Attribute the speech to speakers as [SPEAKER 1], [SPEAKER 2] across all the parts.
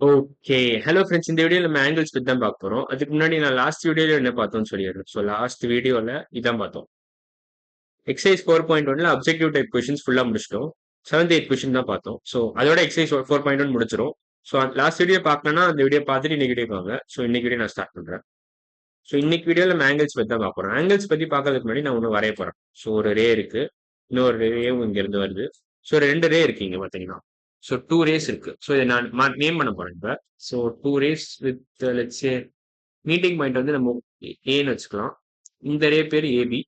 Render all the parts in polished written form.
[SPEAKER 1] Okay. Hello friends. இந்த வீடியோல நம்ம ஆங்கிள்ஸ் பத்தி தான் பார்க்க போறோம். அதுக்கு முன்னாடி நான் லாஸ்ட் வீடியோல என்ன பார்த்தோம்னு சொல்லிடுறேன். லாஸ்ட் வீடியோல இதான் பார்த்தோம். எக்ஸர்சைஸ் 4.1ல அப்ஜெக்டிவ் டைப் கொஸ்டின்ஸ் ஃபுல்லா முடிச்சிட்டோம். 7th 8th கொஸ்டின் தான் பார்த்தோம். அதோட எக்ஸர்சைஸ் 4.1 முடிச்சிரும். லாஸ்ட் வீடியோ பார்க்கலன்னா அந்த வீடியோ பார்த்துட்டு இன்னைக்கு வீடியோ வாங்க. இன்னைக்கு வீடியோ நான் ஸ்டார்ட் பண்றேன். இன்னைக்கு வீடியோல நம்ம ஆங்கிள்ஸ் பத்தி தான் பார்க்க போறோம். ஆங்கிள்ஸ் பத்தி பார்க்கறதுக்கு முன்னாடி நான் ஒண்ணு வரைய போறேன். ஒரு ரே இருக்கு. இன்னொரு ரேவும் இங்க இருந்து வருது. ரெண்டு ரே இருக்கு இங்க பாத்தீங்கன்னா. டூ ரேஸ் இருக்கு. இதை நான் நேம் பண்ண போறேன் இப்ப. Two rays with let's say meeting point வந்து நம்ம ஏன்னு வச்சுக்கலாம். இந்த ரே பேரு ஏபி.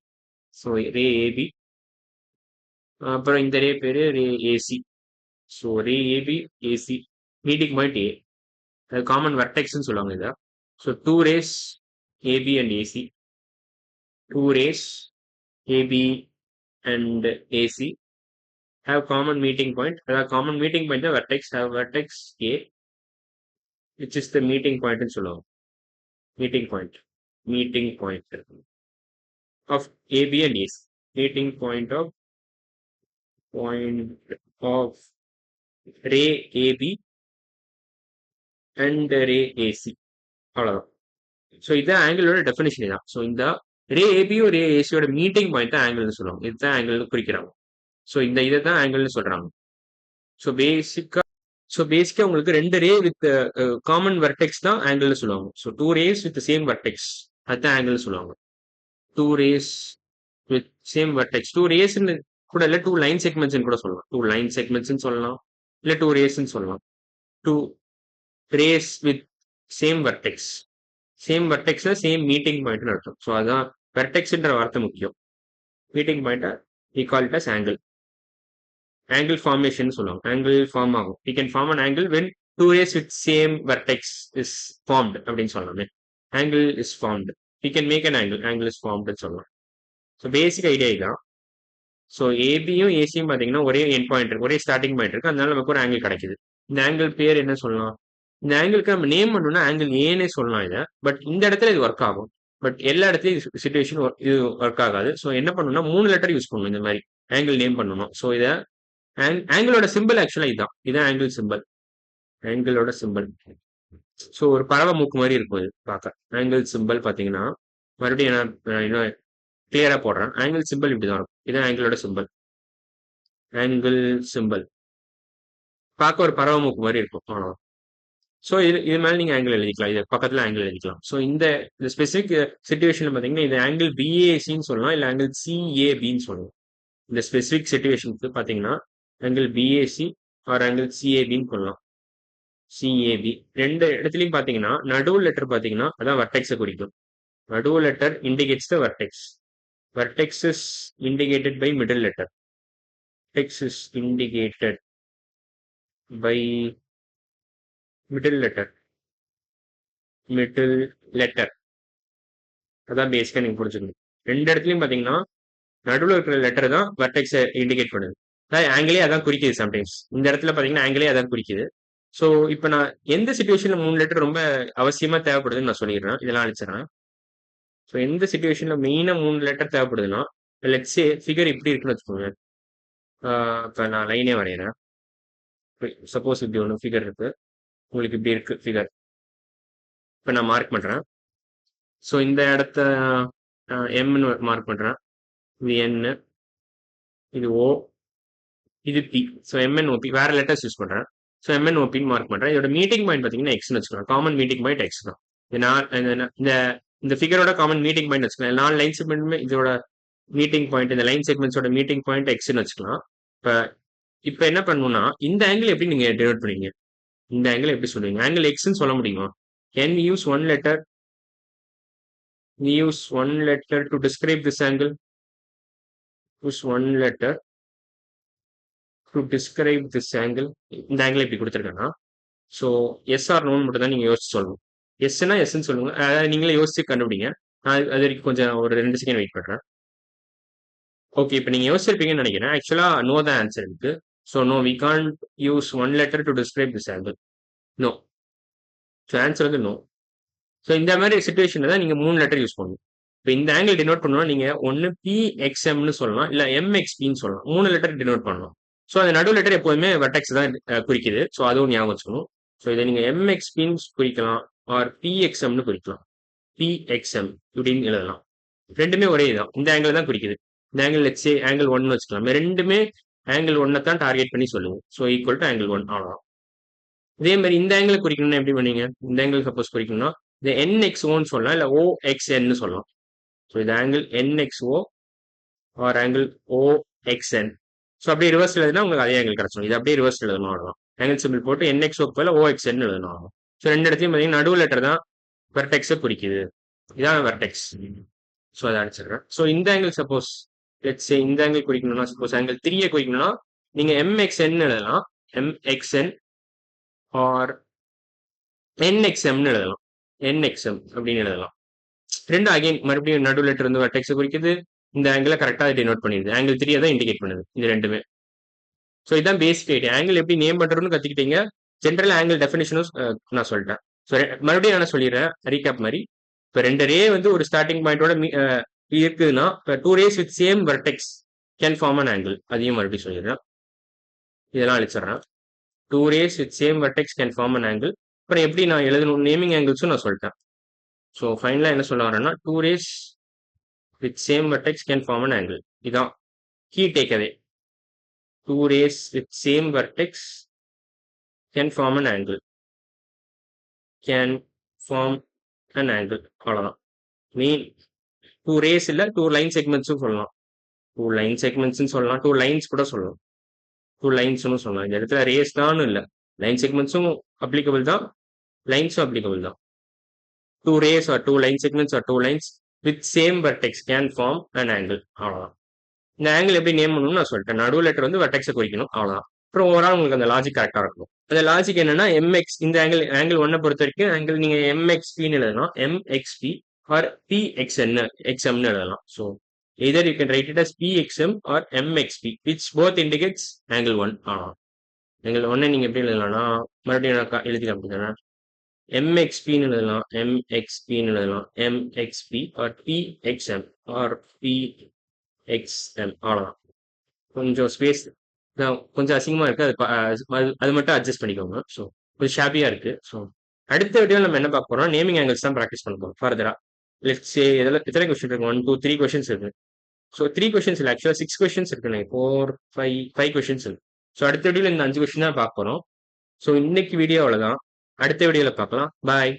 [SPEAKER 1] ரே ஏபி. அப்புறம் இந்த ரே பேரு ray AC. Ray AB AC meeting point A. அது காமன் வெர்டெக்ஸ்ன்னு சொல்லுவாங்க இதை. Two rays AB and AC. Two rays AB and AC have common meeting point. The common meeting point the vertex have vertex A, which is the meeting point in Solo. Meeting point of AB and AC. Meeting point of ray AB and ray AC. அவ்வளவுதான். இதுதான் ஆங்கிளோட definition தான். இந்த ரே ஏபியும் ரே ஏசியோட meeting point தான் ஆங்கிள்னு சொல்லுவாங்க. இதுதான் ஆங்கிள்னு குறிக்கிறாங்க. இதை தான் ஆங்கிள்னு சொல்றாங்க. பேசிக்கா உங்களுக்கு ரெண்டு ரே வித் காமன் வெர்டெக்ஸ் தான் ஆங்கிள் சொல்லுவாங்க. Two rays with same vertex அதுதான் ஆங்கிள் சொல்லுவாங்க. Two rays with same vertex. Two rays கூட இல்ல, டூ லைன் செக்மெண்ட்ஸ் கூட சொல்லலாம். டூ லைன் செக்மெண்ட்ஸ் சொல்லலாம், இல்ல டூ ரேஸ் சொல்லலாம். Two rays with same vertex. Same வெர்டெக்ஸ்ல சேம் மீட்டிங் பாயிண்ட் அர்த்தம். அதான் வெர்டெக்ஸ்ன்ற வார்த்தை முக்கியம். Meeting point we call it as angle. Angle formation சொல்லுவாங்க. angle ஃபார்ம் ஆகும். we can form an angle when two rays with same vertex is formed அப்படின்னு சொல்லலாமே. angle is formed. we can make an angle is formed சொல்லலாம். Basic idea இதுதான். ஏபியும் ஏசியும் பாத்தீங்கன்னா ஒரே end point இருக்கு, ஒரே ஸ்டார்டிங் பாயிண்ட் இருக்கு. அதனால நமக்கு ஒரு ஆங்கிள் கிடைக்குது. இந்த ஆங்கிள் பேர் என்ன சொல்லலாம்? இந்த ஆங்கிளுக்கு நம்ம நேம் பண்ணணும்னா ஆங்கிள் ஏனே சொல்லலாம் இதை. பட் இந்த இடத்துல இது ஒர்க் ஆகும். பட் எல்லா இடத்துலயும் சிச்சுவேஷன் இது ஒர்க் ஆகாது. என்ன பண்ணணும்னா 3 லெட்டர் யூஸ் பண்ணணும் இந்த மாதிரி ஆங்கிள் நேம் பண்ணணும். இதை ஆங்கிளோட சிம்பிள் ஆக்சுவலா இதான் ஆங்கிள் சிம்பிள். ஆங்கிளோட சிம்பிள் ஒரு பறவை மூக்கு மாதிரி இருக்கும் இது பார்க்க. ஆங்கிள் சிம்பிள் பாத்தீங்கன்னா மறுபடியும் நான் இன்னும் கிளியரா போடுறேன். ஆங்கிள் சிம்பிள் இப்படிதான் இருக்கும். இதான் ஆங்கிளோட சிம்பிள். ஆங்கிள் சிம்பிள் பார்க்க ஒரு பறவை மூக்கு மாதிரி இருக்கும். அவ்வளவுதான். இது மேல நீங்க ஆங்கிள் எழுதிக்கலாம். இது பக்கத்துல ஆங்கிள் எழுதிக்கலாம். இந்த ஸ்பெசிபிக் சிச்சுவேஷன்ல பாத்தீங்கன்னா இது ஆங்கிள் பிஏசின்னு சொல்லலாம், இல்ல ஆங்கிள் சிஏபின்னு சொல்லலாம். இந்த ஸ்பெசிபிக் சிச்சுவேஷனுக்கு பாத்தீங்கன்னா ஆங்கிள் பிஏசி ஆர் ஆங்கிள் சிஏபின்னு சொல்லலாம். சிஏபி ரெண்டு இடத்துலயும் பாத்தீங்கன்னா நடுவு லெட்டர் பாத்தீங்கன்னா அதான் வெர்டெக்ஸை குறிக்கும். நடுவு letter indicates the vertex. Vertex is indicated by middle letter. Vertex is indicated by middle letter. Middle letter அதான் பேசிக்கா நீங்க புரிஞ்சுக்கணும். ரெண்டு இடத்துலயும் பாத்தீங்கன்னா நடுவில் இருக்கிற லெட்டர் தான் வெர்டெக்ஸை இண்டிகேட் பண்ணுது. ஆங்கிளே அதான் குறிக்குது. சம்டைம்ஸ் இந்த இடத்துல பாத்தீங்கன்னா ஆங்கிளே அதான் குறிக்குது. இப்ப நான் எந்த சிச்சுவேஷன்ல 3 லெட்டர் ரொம்ப அவசியமா தேவைப்படுதுன்னு நான் சொல்லிடுறேன். இதெல்லாம் அழிச்சிடறேன். எந்த சிச்சுவேஷன்ல மெயினா 3 லெட்டர் தேவைப்படுதுன்னா, லெட்ஸ் சே ஃபிகர் இப்படி இருக்குன்னு வச்சுக்கோங்க. இப்ப நான் லைனே வரைகிறேன். சப்போஸ் இப்படி ஒன்று ஃபிகர் இருக்கு, உங்களுக்கு இப்படி இருக்கு ஃபிகர். இப்ப நான் மார்க் பண்றேன். இந்த இடத்த எம்னு மார்க் பண்றேன். இது என், இது ஓ, இது பி. எம்என்ஓபி வேற லெட்டர்ஸ் யூஸ் பண்றேன். எம்என்ஓபின்னு மார்க் பண்றேன். இதோட மீட்டிங் பாயிண்ட் பாத்தீங்கன்னா எக்ஸ்னு வச்சுக்கலாம். காமன் மீட்டிங் பாயிண்ட் எக்ஸ் தான். இந்த ஃபிகரோட காமன் மீட்டிங் பாயிண்ட் வச்சுக்கலாம். 4 லைன் செக்மெண்ட்டுமே இதோட மீட்டிங் பாயிண்ட், இந்த லைன் செக்மெண்ட்ஸோட மீட்டிங் பாயிண்ட் எக்ஸ்னு வச்சுக்கலாம். இப்ப என்ன பண்ணணும்னா இந்த ஆங்கிள் எப்படி நீங்க டினோட் பண்ணுவீங்க? இந்த ஆங்கிள் எப்படி சொல்லுவீங்க? ஆங்கிள் எக்ஸ்ன்னு சொல்ல முடியுமா? Can we use one letter? We use one letter to describe this angle. Use one letter to describe this angle. இந்த ஆங்கிள் எப்படி கொடுத்துருக்காங்கன்னா எஸ் ஆர் நோன்னு மட்டும் தான் நீங்க யோசிச்சு சொல்லணும். எஸ்னா எஸ்ன்னு சொல்லுங்க. அதாவது நீங்களே யோசிச்சு கண்டுபிடிங்க. நான் அது வரைக்கும் கொஞ்சம் ஒரு 2 செகண்ட் வெயிட் பண்றேன். ஓகே, இப்ப நீங்க யோசிச்சிருப்பீங்கன்னு நினைக்கிறேன். ஆக்சுவலா நோ தான் ஆன்சர் இருக்கு. No, we can't use one letter to describe this angle. No. Answer வந்து நோ. இந்த மாதிரி சிச்சுவேஷன்ல தான் நீங்க 3 லெட்டர் யூஸ் பண்ணணும். இப்போ இந்த ஆங்கிள் டினோட் பண்ணணும் நீங்க ஒன்னு பிஎக்ஸ்எம்னு சொல்லலாம், இல்ல எம்எக்ஸ்பின்னு சொல்லலாம். 3 லெட்டர் டினோட் பண்ணணும். அந்த நடு லெட்டர் எப்போதுமே வெர்டெக்ஸ் தான் குறிக்குது. அதுவும் ஞாபகம் வச்சுக்கணும். ஸோ இதை நீங்க எம்எக்ஸ்பின்னு குறிக்கலாம் ஆர் பிஎக்ஸ்எம்னு குறிக்கலாம். பிஎக்ஸ்எம் இப்படின்னு எழுதலாம். ரெண்டுமே ஒரே இதுதான். இந்த ஆங்கிள் தான் குறிக்குது. இந்த ஆங்கிள் லெட்ஸ் சே ஆங்கிள் 1 வச்சுக்கலாம். ரெண்டுமே ஆங்கிள் 1 தான் டார்கெட் பண்ணி சொல்லுவோம். ஸோ ஈக்குவல் டு ஆங்கிள் 1 அவ்வளவுதான். இதே மாதிரி இந்த ஆங்கிள் குறிக்கணும்னா எப்படி பண்ணீங்க? இந்த ஆங்கிள் சப்போஸ் குறிக்கணும்னா இந்த என்எக்ஸ்ஓன்னு சொல்லலாம், இல்ல ஓஎக்ஸ்என்னு சொல்லலாம். ஸோ இது ஆங்கிள் என்எக்ஸ்ஓ ஆர் ஆங்கிள் ஓஎக்ஸ்என். ஸோ அப்படியே ரிவர்ஸ் எழுதுனா உங்களுக்கு அதே ஆங்கிள் கிடைச்சிடும். இது அப்படியே ரிவர்ஸ் எழுதணும் அவ்வளவுதான். ஆங்கிள் சிம்பிள் போட்டு என்எக்ஸ்ஓ போல ஓஎக்ஸ்என் எழுதணும் அவ்வளவுதான். ஸோ ரெண்டு இடத்தையும் பார்த்தீங்கன்னா நடுவு லெட்டர் தான் வெர்டெக்ஸை குறிக்குது. இதான் வெர்டெக்ஸ். ஸோ அதை அடிச்சிடுறேன். ஸோ இந்த ஆங்கிள் சப்போஸ் லெட்ஸ் சே இந்த ஆங்கிள் குறிக்கணும்னா சப்போஸ் ஆங்கிள் 3 குறிக்கணும்னா நீங்க எம்எக்ஸ்என் எழுதலாம். எம்எக்ஸ்என் ஆர் என்எக்ஸ்எம்னு எழுதலாம். என்எக்ஸ்எம் அப்படின்னு எழுதலாம். ரெண்டு அகைன் மறுபடியும் நடு லெட்டர் வந்து வெர்டெக்ஸை குறிக்குது. இந்த ஆங்கிளை கரெக்டாக டினோட் பண்ணிடுது. ஆங்கிள் 3 தான் இண்டிகேட் பண்ணுது இது ரெண்டுமே. ஸோ இதான் பேசிக் ஐடியா. ஆங்கிள் எப்படி நேம் பண்றதுன்னு கத்துக்கிட்டீங்க. ஜென்ரல் ஆங்கிள் டெஃபினேஷனும் நான் சொல்லிட்டேன். ஸோ மறுபடியும் நான் சொல்லிடுறேன் ரீகேப் மாதிரி. இப்போ ரெண்டு ரே வந்து ஒரு ஸ்டார்டிங் பாயிண்டோட இருக்குதுன்னா இப்போ 2 rays with same vertex can form an angle. அதையும் மறுபடியும் சொல்லிடுறேன். இதெல்லாம் அழிச்சிடுறேன். 2 rays with same vertex can form an angle. அப்புறம் எப்படி நான் எழுதணும் நேமிங் ஆங்கிள்ஸும் நான் சொல்லிட்டேன். ஸோ ஃபைனலாக என்ன சொல்ல வரேன்னா 2 rays with same vertex can form an angle. இதான் key takeaway. 2 rays with same vertex can form an angle. Can form an angle. அவ்வளோதான். மீன் 2 rays இல்லை 2 லைன் செக்மெண்ட்ஸும் சொல்லலாம். 2 லைன் செக்மெண்ட்ஸ்னு சொல்லலாம். 2 லைன்ஸ் கூட சொல்லலாம். 2 லைன்ஸ்னு சொல்லலாம். இந்த இடத்துல ரேஸ் தான் இல்லை. லைன் செக்மெண்ட்ஸும் அப்ளிகபிள் தான், லைன்ஸும் அப்ளிகபிள் தான். 2 rays or 2 line segments or 2 lines with same vertex can form an angle. அவ்வளோதான். இந்த ஆங்கிள் எப்படி நேம் பண்ணணும்னு நான் சொல்லிட்டேன். நடுவு லெட்டர் வந்து வெர்டெக்ஸை குறிக்கணும் அவ்வளோதான். அப்புறம் ஓவரால் உங்களுக்கு அந்த லாஜிக் கரெக்டாக இருக்கும். அந்த லாஜிக் என்னன்னா எம்எக்ஸ் இந்த ஆங்கிள் 1 பொறுத்த வரைக்கும் ஆங்கிள் நீங்க எம்எக்ஸ்பின்னு எழுதலாம். எம்எக்ஸ்பி ஆர் பிஎக்ஸ்என் எக்ஸ்எம்னு எழுதலாம். So either you can write it as PXM or MXP which both indicates angle 1 அவ்வளோதான். ஆங்கிள் 1 நீங்க எப்படி எழுதலாம்னா மறுபடியும் நான் எழுதி காமிக்கிறேன். எம்எக்ஸ்பின்னு எழுதலாம், எம்எக்ஸ்பின்னு எழுதலாம், எம்எக்ஸ்பி ஆர் பிஎக்ஸ்எம் ஆர் பிஎக்ஸ்எம் அவ்வளோதான். கொஞ்சம் ஸ்பேஸ் கொஞ்சம் அசிங்கமாக இருக்குது. அது மட்டும் அட்ஜஸ்ட் பண்ணிக்கோங்க. ஸோ கொஞ்சம் ஷாப்பியாக இருக்குது. ஸோ அடுத்த வீடியோவில் நம்ம என்ன பார்க்க போகிறோம், நேமிங் ஆங்கிள்ஸ் தான் ப்ராக்டிஸ் பண்ண போகிறோம் ஃபர்தரா. லெட்ஸ் சே இதில் எத்தனை கொஸ்டின் இருக்கு? 1 2 3 கொஸ்டின்ஸ் இருக்கு. ஸோ 3 கொஸ்டின்ஸ் இல்லை, ஆக்சுவலாக 6 கொஸ்டின்ஸ் இருக்குண்ணே. 4 5 கொஸ்டின்ஸ் இருக்கு. ஸோ அடுத்த வீடியோவில் இந்த 5 கொஸ்டின் தான் பார்க்க போகிறோம். ஸோ இன்னைக்கு வீடியோ அவ்வளோதான். அடுத்த வீடியோவில் பார்க்கலாம். பாய்.